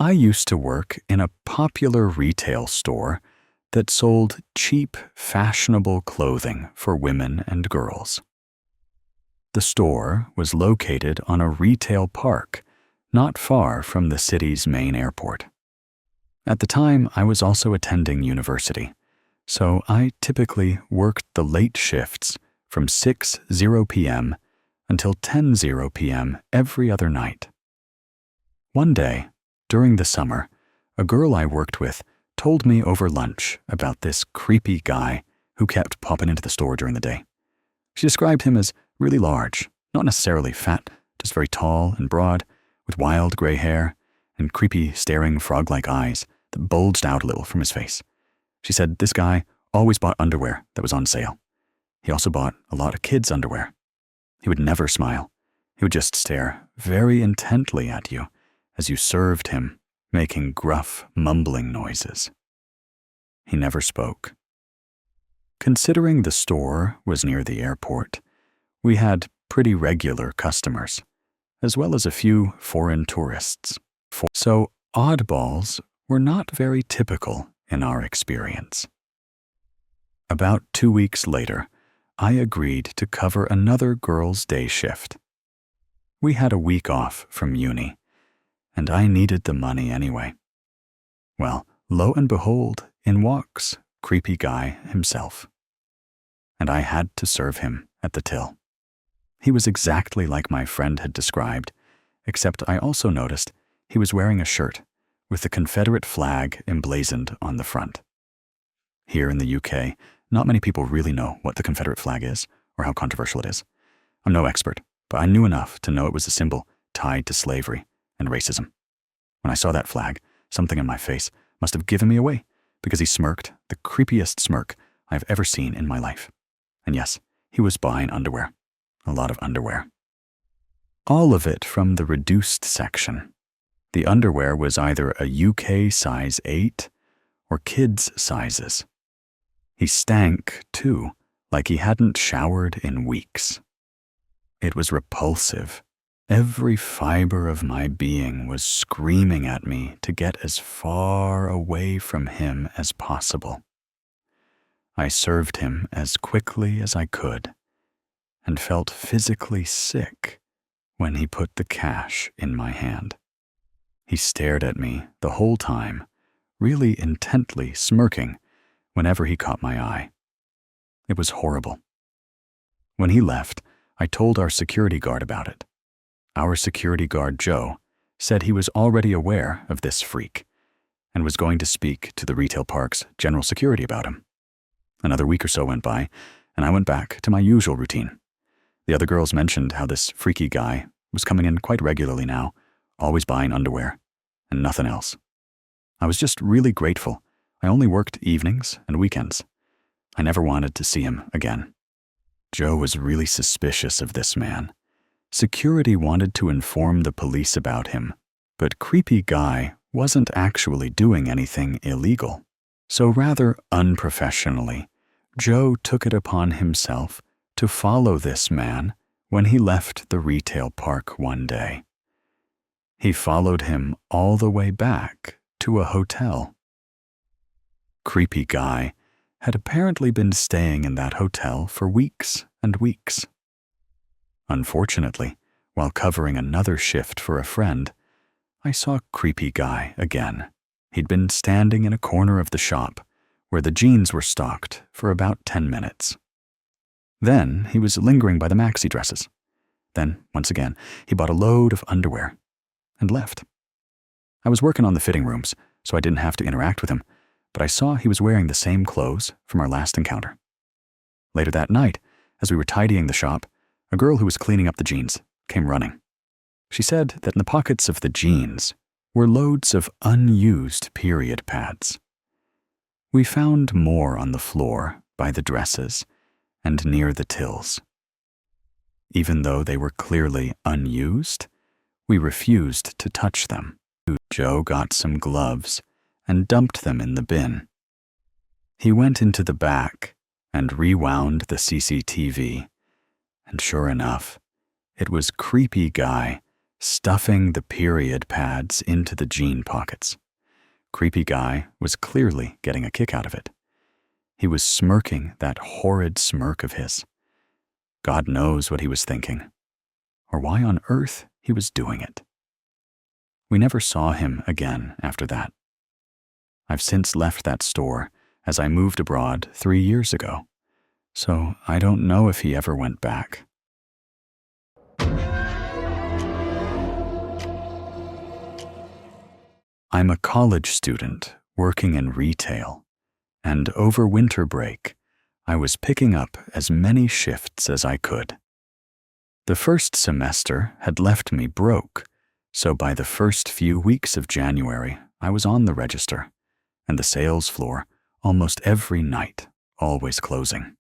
I used to work in a popular retail store that sold cheap, fashionable clothing for women and girls. The store was located on a retail park not far from the city's main airport. At the time, I was also attending university, so I typically worked the late shifts from 6:00 p.m. until 10:00 p.m. every other night. One day, during the summer, a girl I worked with told me over lunch about this creepy guy who kept popping into the store during the day. She described him as really large, not necessarily fat, just very tall and broad, with wild gray hair and creepy, staring frog-like eyes that bulged out a little from his face. She said this guy always bought underwear that was on sale. He also bought a lot of kids' underwear. He would never smile. He would just stare very intently at you as you served him, making gruff, mumbling noises. He never spoke. Considering the store was near the airport, we had pretty regular customers, as well as a few foreign tourists. So oddballs were not very typical in our experience. About 2 weeks later, I agreed to cover another girls' day shift. We had a week off from uni, and I needed the money anyway. Well, lo and behold, in walks creepy guy himself. And I had to serve him at the till. He was exactly like my friend had described, except I also noticed he was wearing a shirt with the Confederate flag emblazoned on the front. Here in the UK, not many people really know what the Confederate flag is or how controversial it is. I'm no expert, but I knew enough to know it was a symbol tied to slavery and racism. When I saw that flag, something in my face must have given me away because he smirked the creepiest smirk I've ever seen in my life. And yes, he was buying underwear. A lot of underwear. All of it from the reduced section. The underwear was either a UK size 8 or kids' sizes. He stank, too, like he hadn't showered in weeks. It was repulsive. Every fiber of my being was screaming at me to get as far away from him as possible. I served him as quickly as I could and felt physically sick when he put the cash in my hand. He stared at me the whole time, really intently smirking whenever he caught my eye. It was horrible. When he left, I told our security guard about it. Our security guard, Joe, said he was already aware of this freak and was going to speak to the retail park's general security about him. Another week or so went by, and I went back to my usual routine. The other girls mentioned how this freaky guy was coming in quite regularly now, always buying underwear, and nothing else. I was just really grateful. I only worked evenings and weekends. I never wanted to see him again. Joe was really suspicious of this man. Security wanted to inform the police about him, but creepy guy wasn't actually doing anything illegal. So rather unprofessionally, Joe took it upon himself to follow this man when he left the retail park one day. He followed him all the way back to a hotel. Creepy guy had apparently been staying in that hotel for weeks and weeks. Unfortunately, while covering another shift for a friend, I saw creepy guy again. He'd been standing in a corner of the shop where the jeans were stocked for about 10 minutes. Then he was lingering by the maxi dresses. Then, once again, he bought a load of underwear and left. I was working on the fitting rooms, so I didn't have to interact with him, but I saw he was wearing the same clothes from our last encounter. Later that night, as we were tidying the shop, a girl who was cleaning up the jeans came running. She said that in the pockets of the jeans were loads of unused period pads. We found more on the floor by the dresses and near the tills. Even though they were clearly unused, we refused to touch them. Joe got some gloves and dumped them in the bin. He went into the back and rewound the CCTV, and sure enough, it was creepy guy stuffing the period pads into the jean pockets. Creepy guy was clearly getting a kick out of it. He was smirking that horrid smirk of his. God knows what he was thinking, or why on earth he was doing it. We never saw him again after that. I've since left that store as I moved abroad 3 years ago, so I don't know if he ever went back. I'm a college student working in retail, and over winter break, I was picking up as many shifts as I could. The first semester had left me broke, so by the first few weeks of January, I was on the register, and the sales floor almost every night, always closing.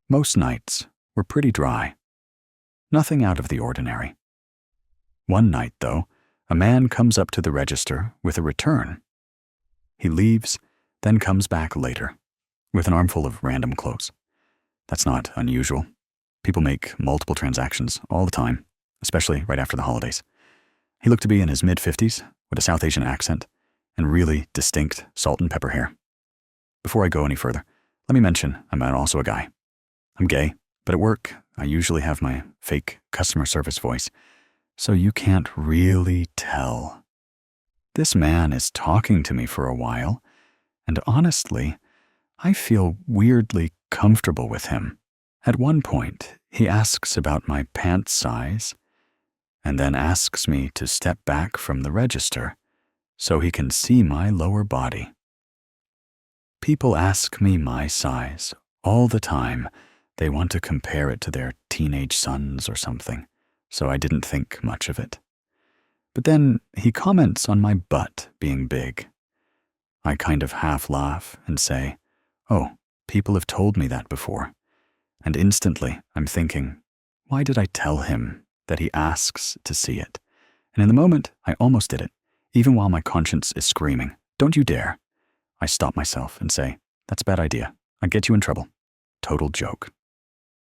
Most nights were pretty dry. Nothing out of the ordinary. One night, though, a man comes up to the register with a return. He leaves, then comes back later, with an armful of random clothes. That's not unusual. People make multiple transactions all the time, especially right after the holidays. He looked to be in his mid-50s, with a South Asian accent, and really distinct salt and pepper hair. Before I go any further, let me mention I'm also a guy. I'm gay, but at work, I usually have my fake customer service voice, so you can't really tell. This man is talking to me for a while, and honestly, I feel weirdly comfortable with him. At one point, he asks about my pant size, and then asks me to step back from the register so he can see my lower body. People ask me my size all the time. They want to compare it to their teenage sons or something, so I didn't think much of it. But then he comments on my butt being big. I kind of half laugh and say, "Oh, people have told me that before." And instantly I'm thinking, why did I tell him that he asks to see it? And in the moment, I almost did it, even while my conscience is screaming, "Don't you dare." I stop myself and say, "That's a bad idea. I'd get you in trouble." Total joke.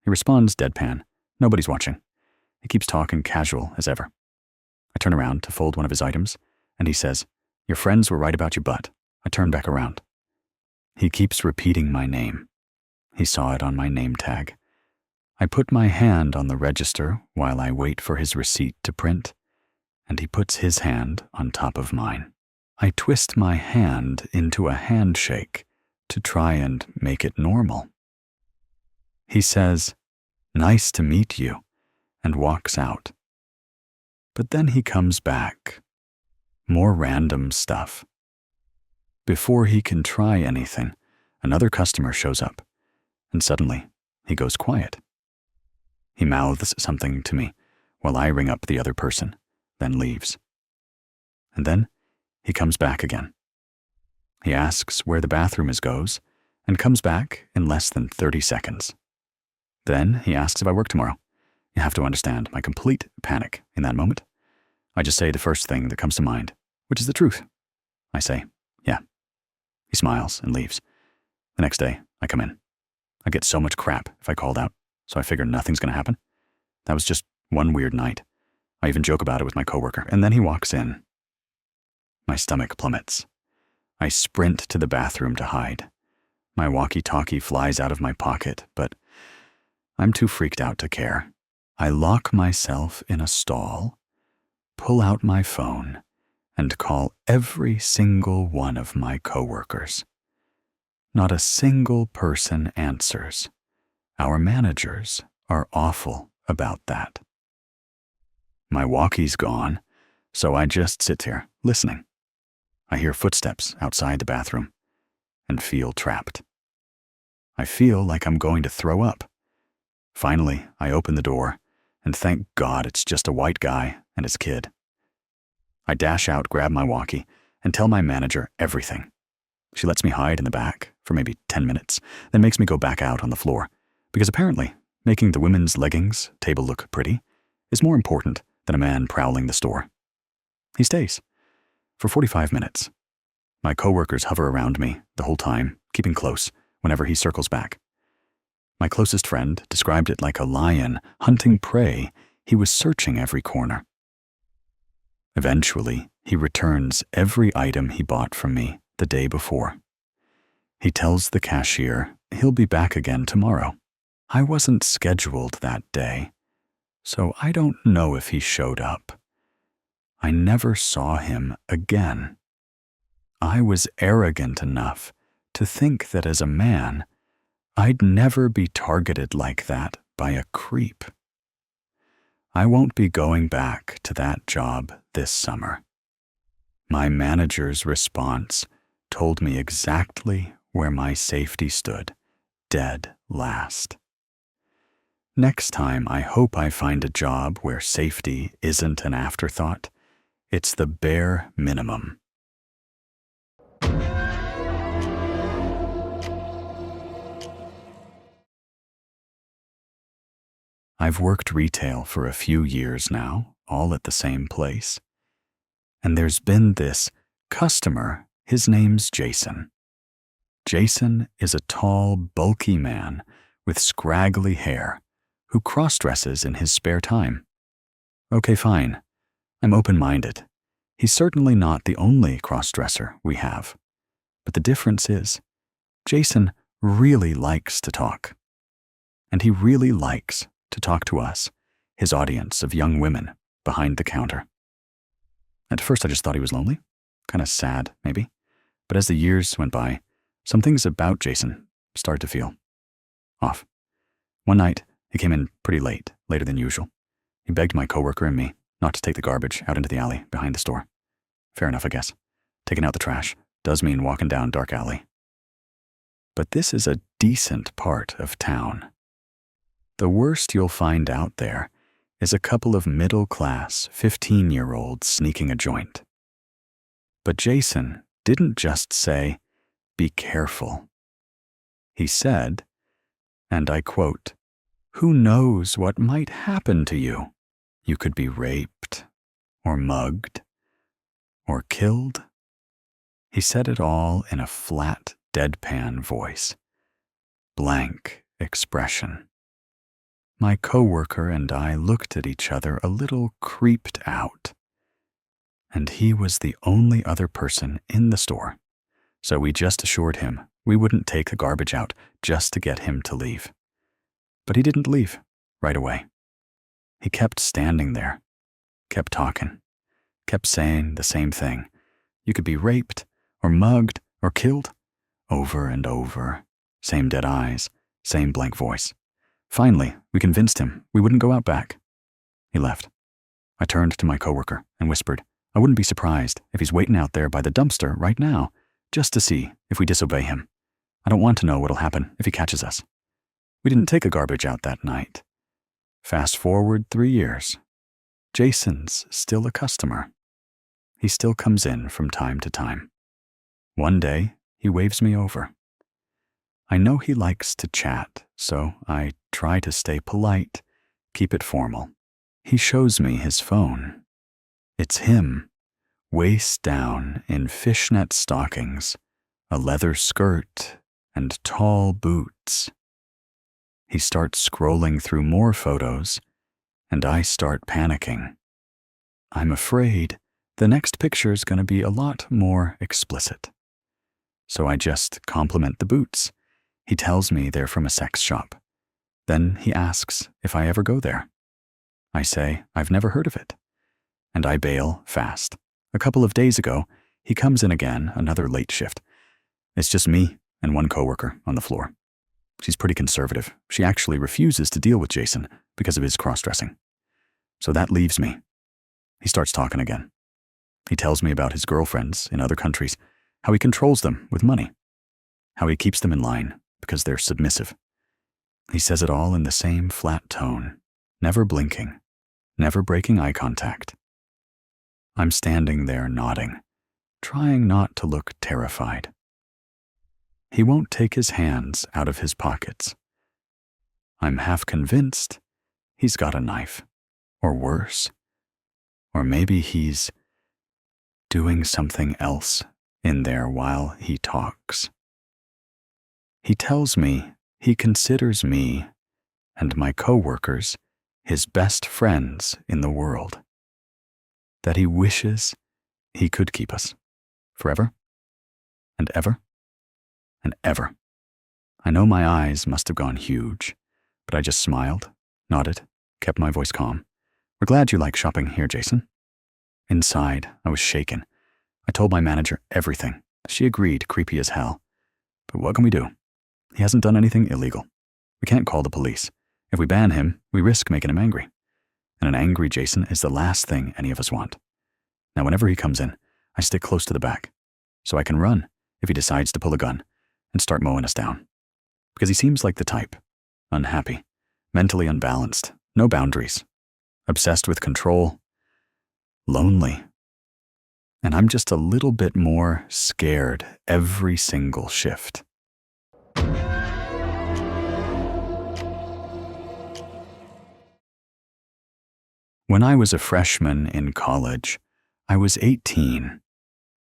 He responds deadpan, "Nobody's watching." He keeps talking casual as ever. I turn around to fold one of his items, and he says, "Your friends were right about your butt." I turn back around. He keeps repeating my name. He saw it on my name tag. I put my hand on the register while I wait for his receipt to print, and he puts his hand on top of mine. I twist my hand into a handshake to try and make it normal. He says, "Nice to meet you," and walks out. But then he comes back. More random stuff. Before he can try anything, another customer shows up, and suddenly he goes quiet. He mouths something to me while I ring up the other person, then leaves. And then he comes back again. He asks where the bathroom goes, and comes back in less than 30 seconds. Then he asks if I work tomorrow. You have to understand my complete panic in that moment. I just say the first thing that comes to mind, which is the truth. I say, "Yeah." He smiles and leaves. The next day, I come in. I get so much crap if I called out, so I figure nothing's going to happen. That was just one weird night. I even joke about it with my coworker, and then he walks in. My stomach plummets. I sprint to the bathroom to hide. My walkie-talkie flies out of my pocket, but I'm too freaked out to care. I lock myself in a stall, pull out my phone, and call every single one of my coworkers. Not a single person answers. Our managers are awful about that. My walkie's gone, so I just sit here, listening. I hear footsteps outside the bathroom and feel trapped. I feel like I'm going to throw up. Finally, I open the door, and thank God it's just a white guy and his kid. I dash out, grab my walkie, and tell my manager everything. She lets me hide in the back for maybe 10 minutes, then makes me go back out on the floor, because apparently making the women's leggings table look pretty is more important than a man prowling the store. He stays for 45 minutes. My coworkers hover around me the whole time, keeping close whenever he circles back. My closest friend described it like a lion hunting prey. He was searching every corner. Eventually, he returns every item he bought from me the day before. He tells the cashier he'll be back again tomorrow. I wasn't scheduled that day, so I don't know if he showed up. I never saw him again. I was arrogant enough to think that as a man, I'd never be targeted like that by a creep. I won't be going back to that job this summer. My manager's response told me exactly where my safety stood, dead last. Next time, I hope I find a job where safety isn't an afterthought. It's the bare minimum. I've worked retail for a few years now, all at the same place. And there's been this customer, his name's Jason. Jason is a tall, bulky man with scraggly hair who cross-dresses in his spare time. Okay, fine. I'm open-minded. He's certainly not the only cross-dresser we have. But the difference is, Jason really likes to talk. And he really likes to talk to us, his audience of young women behind the counter. At first, I just thought he was lonely, kind of sad, maybe. But as the years went by, some things about Jason started to feel off. One night, he came in pretty late, later than usual. He begged my coworker and me not to take the garbage out into the alley behind the store. Fair enough, I guess. Taking out the trash does mean walking down dark alley. But this is a decent part of town. The worst you'll find out there is a couple of middle-class 15-year-olds sneaking a joint. But Jason didn't just say, "Be careful." He said, and I quote, "Who knows what might happen to you? You could be raped, or mugged, or killed." He said it all in a flat, deadpan voice. Blank expression. My coworker and I looked at each other a little creeped out. And he was the only other person in the store, so we just assured him we wouldn't take the garbage out just to get him to leave. But he didn't leave right away. He kept standing there, kept talking, kept saying the same thing. You could be raped, or mugged, or killed, over and over. Same dead eyes, same blank voice. Finally, we convinced him we wouldn't go out back. He left. I turned to my coworker and whispered, I wouldn't be surprised if he's waiting out there by the dumpster right now, just to see if we disobey him. I don't want to know what'll happen if he catches us. We didn't take a garbage out that night. Fast forward 3 years. Jason's still a customer. He still comes in from time to time. One day, he waves me over. I know he likes to chat, so I try to stay polite, keep it formal. He shows me his phone. It's him, waist down in fishnet stockings, a leather skirt, and tall boots. He starts scrolling through more photos, and I start panicking. I'm afraid the next picture's gonna be a lot more explicit. So I just compliment the boots. He tells me they're from a sex shop. Then he asks if I ever go there. I say I've never heard of it. And I bail fast. A couple of days ago, he comes in again, another late shift. It's just me and one coworker on the floor. She's pretty conservative. She actually refuses to deal with Jason because of his cross-dressing. So that leaves me. He starts talking again. He tells me about his girlfriends in other countries, how he controls them with money, how he keeps them in line because they're submissive. He says it all in the same flat tone, never blinking, never breaking eye contact. I'm standing there nodding, trying not to look terrified. He won't take his hands out of his pockets. I'm half convinced he's got a knife, or worse. Or maybe he's doing something else in there while he talks. He tells me he considers me and my coworkers his best friends in the world. that he wishes he could keep us forever and ever and ever. I know my eyes must have gone huge, but I just smiled, nodded, kept my voice calm. We're glad you like shopping here, Jason. Inside, I was shaken. I told my manager everything. She agreed, creepy as hell. But what can we do? He hasn't done anything illegal. We can't call the police. If we ban him, we risk making him angry. And an angry Jason is the last thing any of us want. Now, whenever he comes in, I stick close to the back, so I can run if he decides to pull a gun and start mowing us down. Because he seems like the type. Unhappy, mentally unbalanced, no boundaries, obsessed with control, lonely. And I'm just a little bit more scared every single shift. When I was a freshman in college, I was 18,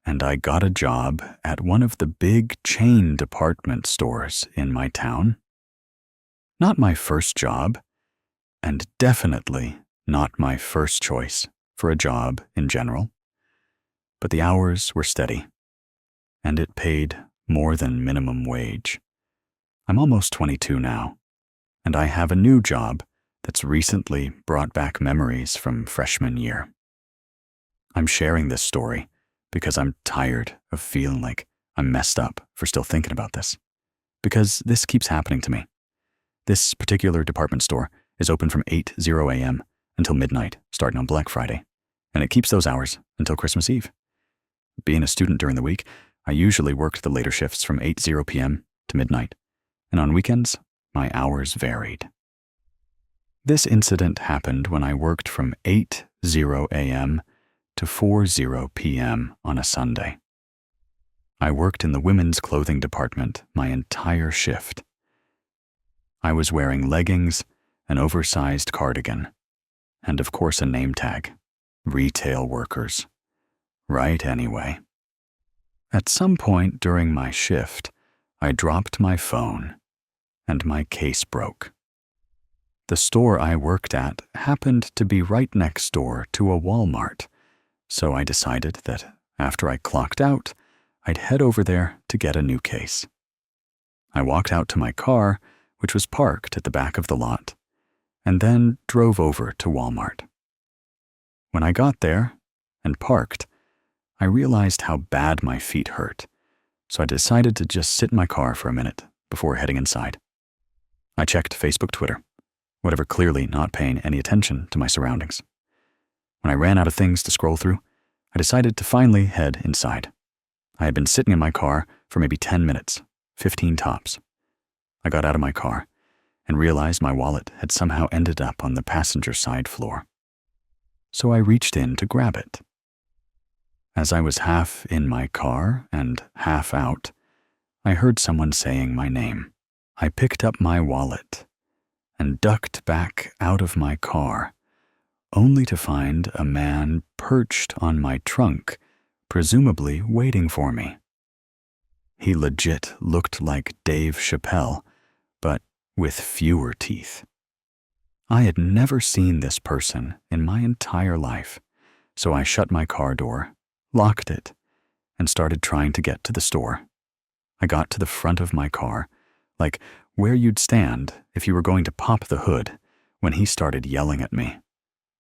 and I got a job at one of the big chain department stores in my town. Not my first job, and definitely not my first choice for a job in general. But the hours were steady, and it paid more than minimum wage. I'm almost 22 now, and I have a new job that's recently brought back memories from freshman year. I'm sharing this story because I'm tired of feeling like I'm messed up for still thinking about this, because this keeps happening to me. This particular department store is open from 8:00 a.m. until midnight, starting on Black Friday, and it keeps those hours until Christmas Eve. Being a student during the week, I usually worked the later shifts from 8:00 p.m. to midnight, and on weekends, my hours varied. This incident happened when I worked from 8:00 a.m. to 4:00 p.m. on a Sunday. I worked in the women's clothing department my entire shift. I was wearing leggings, an oversized cardigan, and of course a name tag, Retail Workers. Right anyway. At some point during my shift, I dropped my phone, and my case broke. The store I worked at happened to be right next door to a Walmart, so I decided that after I clocked out, I'd head over there to get a new case. I walked out to my car, which was parked at the back of the lot, and then drove over to Walmart. When I got there and parked, I realized how bad my feet hurt, so I decided to just sit in my car for a minute before heading inside. I checked Facebook, Twitter, whatever, clearly not paying any attention to my surroundings. When I ran out of things to scroll through, I decided to finally head inside. I had been sitting in my car for maybe 10 minutes, 15 tops. I got out of my car and realized my wallet had somehow ended up on the passenger side floor. So I reached in to grab it. As I was half in my car and half out, I heard someone saying my name. I picked up my wallet and ducked back out of my car, only to find a man perched on my trunk, presumably waiting for me. He legit looked like Dave Chappelle, but with fewer teeth. I had never seen this person in my entire life, so I shut my car door, locked it, and started trying to get to the store. I got to the front of my car, like where you'd stand if you were going to pop the hood, when he started yelling at me.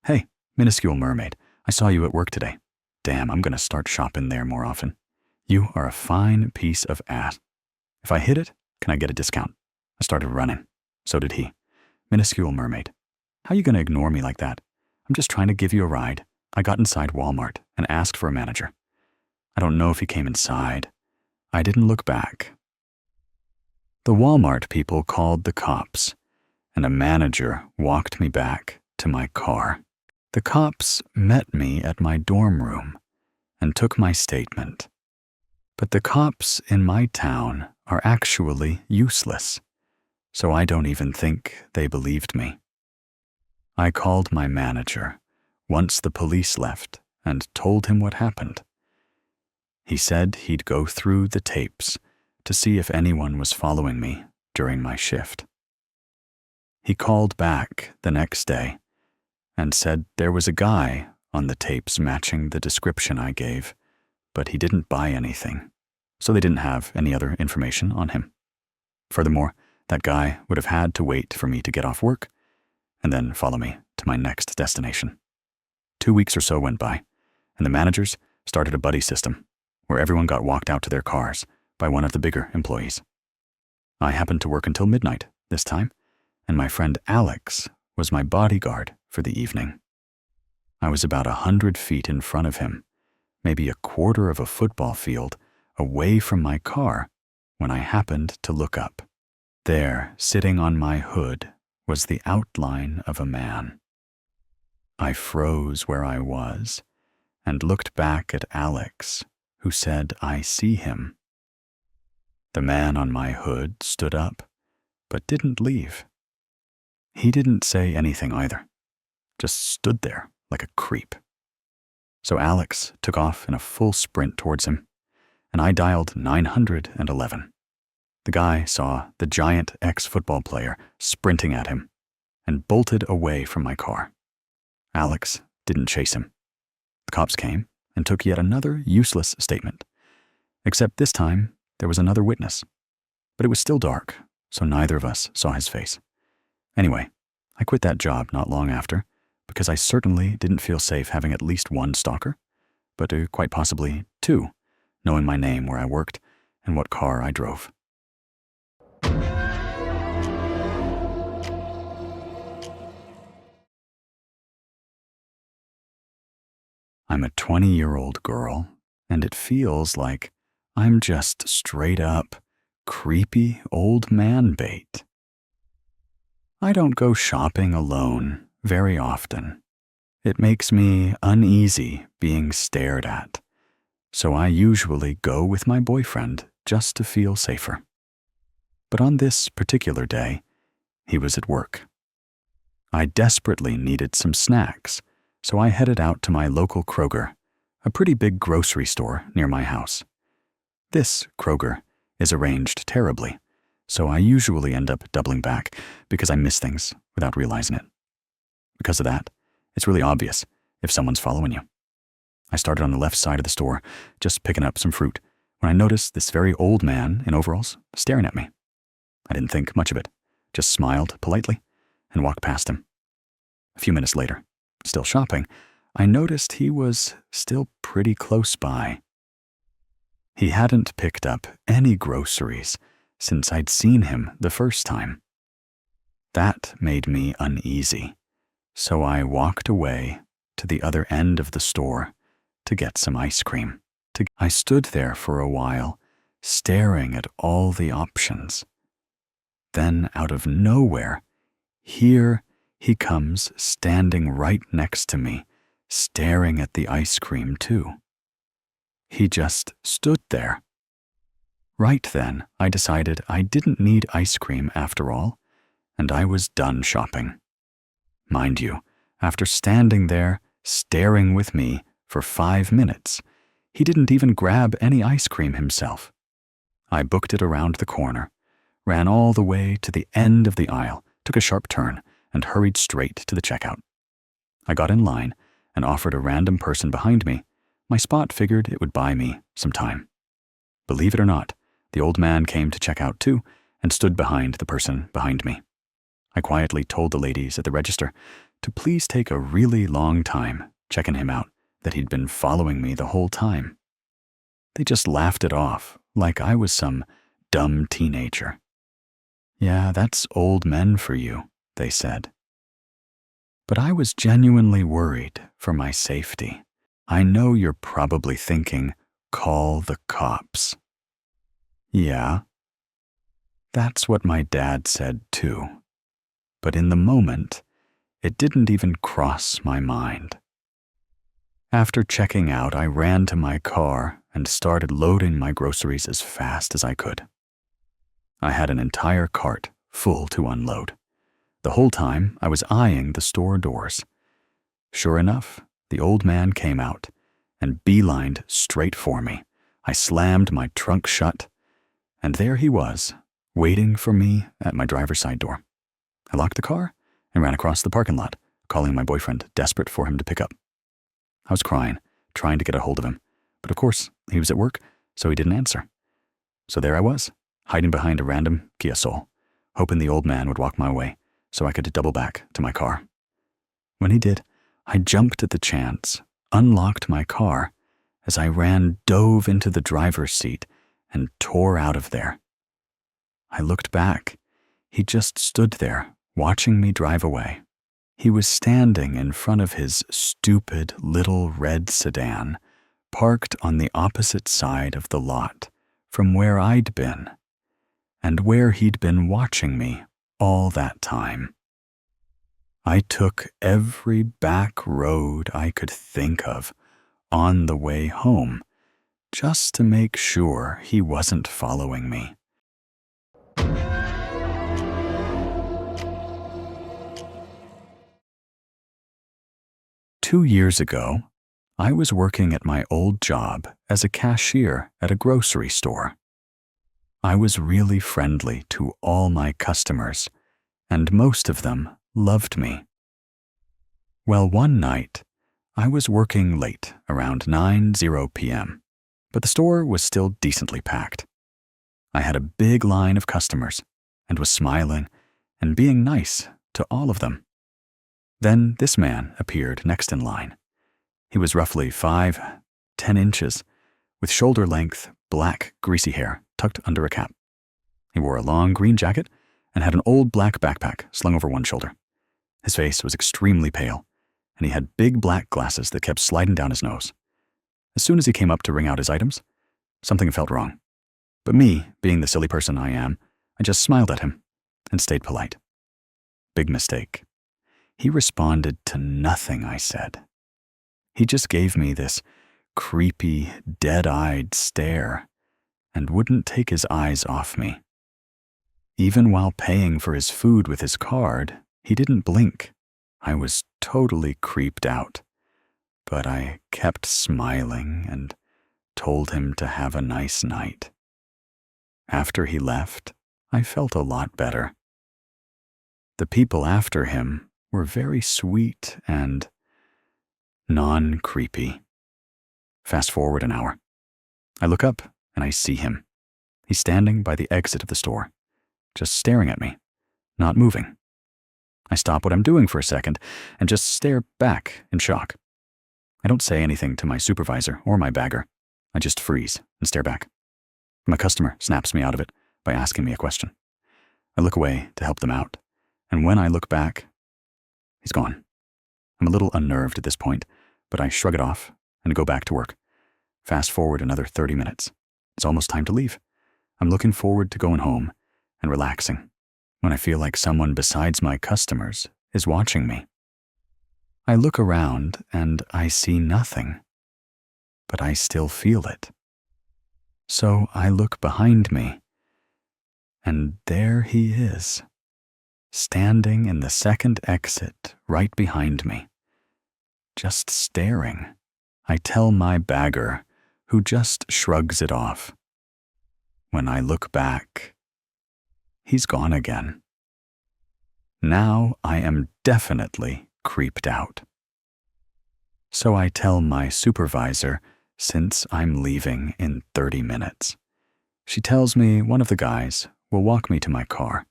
"Hey, minuscule mermaid, I saw you at work today. Damn, I'm gonna start shopping there more often. You are a fine piece of ass. If I hit it, can I get a discount?" I started running. So did he. "Minuscule mermaid, how you gonna ignore me like that? I'm just trying to give you a ride." I got inside Walmart and asked for a manager. I don't know if he came inside. I didn't look back. The Walmart people called the cops, and a manager walked me back to my car. The cops met me at my dorm room and took my statement. But the cops in my town are actually useless, so I don't even think they believed me. I called my manager once the police left and told him what happened. He said he'd go through the tapes to see if anyone was following me during my shift. He called back the next day and said there was a guy on the tapes matching the description I gave, but he didn't buy anything, so they didn't have any other information on him. Furthermore, that guy would have had to wait for me to get off work and then follow me to my next destination. 2 weeks or so went by, and the managers started a buddy system where everyone got walked out to their cars by one of the bigger employees. I happened to work until midnight this time, and my friend Alex was my bodyguard for the evening. I was about 100 feet in front of him, maybe a quarter of a football field away from my car, when I happened to look up. There, sitting on my hood, was the outline of a man. I froze where I was and looked back at Alex, who said, "I see him." The man on my hood stood up, but didn't leave. He didn't say anything either, just stood there like a creep. So Alex took off in a full sprint towards him, and I dialed 911. The guy saw the giant ex-football player sprinting at him and bolted away from my car. Alex didn't chase him. The cops came and took yet another useless statement, except this time there was another witness. But it was still dark, so neither of us saw his face. Anyway, I quit that job not long after because I certainly didn't feel safe having at least one stalker, but quite possibly two, knowing my name, where I worked, and what car I drove. I'm a 20-year-old girl, and it feels like I'm just straight up creepy old man bait. I don't go shopping alone very often. It makes me uneasy being stared at, so I usually go with my boyfriend just to feel safer. But on this particular day, he was at work. I desperately needed some snacks, so I headed out to my local Kroger, a pretty big grocery store near my house. This Kroger is arranged terribly, so I usually end up doubling back because I miss things without realizing it. Because of that, it's really obvious if someone's following you. I started on the left side of the store, just picking up some fruit, when I noticed this very old man in overalls staring at me. I didn't think much of it, just smiled politely and walked past him. A few minutes later, still shopping, I noticed he was still pretty close by. He hadn't picked up any groceries since I'd seen him the first time. That made me uneasy, so I walked away to the other end of the store to get some ice cream. I stood there for a while, staring at all the options. Then, out of nowhere, here he comes standing right next to me, staring at the ice cream too. He just stood there. Right then, I decided I didn't need ice cream after all, and I was done shopping. Mind you, after standing there, staring with me for 5 minutes, he didn't even grab any ice cream himself. I booked it around the corner, ran all the way to the end of the aisle, took a sharp turn, and hurried straight to the checkout. I got in line and offered a random person behind me. My spot figured it would buy me some time. Believe it or not, the old man came to check out too and stood behind the person behind me. I quietly told the ladies at the register to please take a really long time checking him out, that he'd been following me the whole time. They just laughed it off like I was some dumb teenager. "Yeah, that's old men for you," they said. But I was genuinely worried for my safety. I know you're probably thinking, call the cops. Yeah, that's what my dad said too. But in the moment, it didn't even cross my mind. After checking out, I ran to my car and started loading my groceries as fast as I could. I had an entire cart full to unload. The whole time, I was eyeing the store doors. Sure enough, the old man came out and beelined straight for me. I slammed my trunk shut, and there he was, waiting for me at my driver's side door. I locked the car and ran across the parking lot, calling my boyfriend, desperate for him to pick up. I was crying, trying to get a hold of him, but of course, he was at work, so he didn't answer. So there I was, hiding behind a random Kia Soul, hoping the old man would walk my way so I could double back to my car. When he did, I jumped at the chance, unlocked my car, as I dove into the driver's seat and tore out of there. I looked back. He just stood there, watching me drive away. He was standing in front of his stupid little red sedan, parked on the opposite side of the lot from where I'd been, and where he'd been watching me all that time. I took every back road I could think of on the way home, just to make sure he wasn't following me. Two years ago, I was working at my old job as a cashier at a grocery store. I was really friendly to all my customers, and most of them loved me. Well, one night, I was working late, around 9:00 p.m., but the store was still decently packed. I had a big line of customers and was smiling and being nice to all of them. Then this man appeared next in line. He was roughly 5'10" inches, with shoulder-length, black, greasy hair tucked under a cap. He wore a long green jacket and had an old black backpack slung over one shoulder. His face was extremely pale, and he had big black glasses that kept sliding down his nose. As soon as he came up to ring out his items, something felt wrong. But me, being the silly person I am, I just smiled at him and stayed polite. Big mistake. He responded to nothing I said. He just gave me this creepy, dead-eyed stare and wouldn't take his eyes off me. Even while paying for his food with his card, he didn't blink. I was totally creeped out, but I kept smiling and told him to have a nice night. After he left, I felt a lot better. The people after him were very sweet and non-creepy. Fast forward an hour. I look up and I see him. He's standing by the exit of the store, just staring at me, not moving. I stop what I'm doing for a second and just stare back in shock. I don't say anything to my supervisor or my bagger. I just freeze and stare back. My customer snaps me out of it by asking me a question. I look away to help them out, and when I look back, he's gone. I'm a little unnerved at this point, but I shrug it off and go back to work. Fast forward another 30 minutes. It's almost time to leave. I'm looking forward to going home and relaxing when I feel like someone besides my customers is watching me. I look around and I see nothing, but I still feel it. So I look behind me, and there he is, standing in the second exit right behind me, just staring. I tell my bagger, who just shrugs it off. When I look back, he's gone again. Now I am definitely creeped out. So I tell my supervisor, since I'm leaving in 30 minutes. She tells me one of the guys will walk me to my car.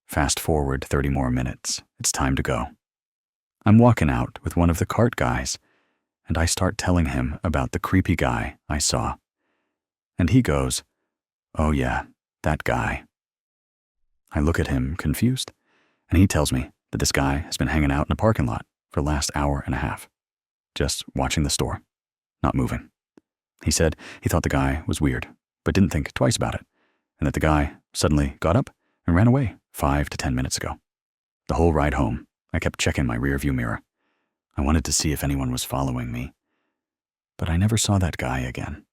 Fast forward 30 more minutes. It's time to go. I'm walking out with one of the cart guys, and I start telling him about the creepy guy I saw. And he goes, "Oh yeah, that guy." I look at him confused, and he tells me that this guy has been hanging out in a parking lot for the last hour and a half, just watching the store, not moving. He said he thought the guy was weird, but didn't think twice about it, and that the guy suddenly got up and ran away 5 to 10 minutes ago. The whole ride home, I kept checking my rearview mirror. I wanted to see if anyone was following me, but I never saw that guy again.